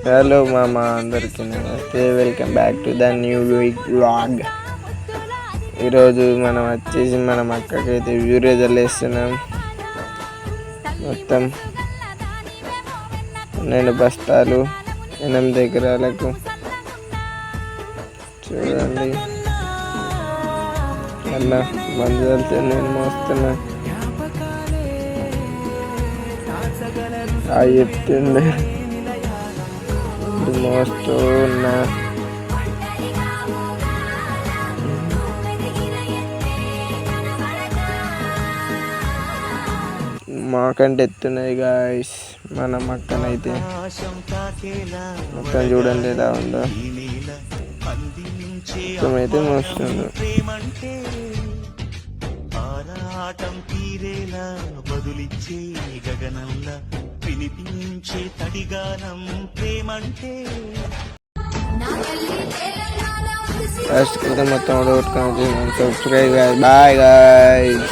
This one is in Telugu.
హలో మామ, అందరికీ నమస్తే. Welcome back to the new week vlog. ఈరోజు మనం వచ్చేసి మనం అక్కకైతే యూరేజర్లు వేస్తున్నాం. మొత్తం 12 బస్తాలు 8 ఎకరాలకు. చూడండి, అలా మందులతో నేను మోస్తున్నా. ఆ ఎత్తుండే మోస్తూ ఉన్నా. మాకంటే ఎత్తున్నాయి గాయస్ మన మక్కనైతే. మొత్తం చూడండి ఎలా ఉందో. మొత్తం అయితే మోస్తుంది. వినిపించే తడిగానం ప్రేమంటే. ఫస్ట్ మొత్తం సబ్స్క్రైబ్. Bye guys.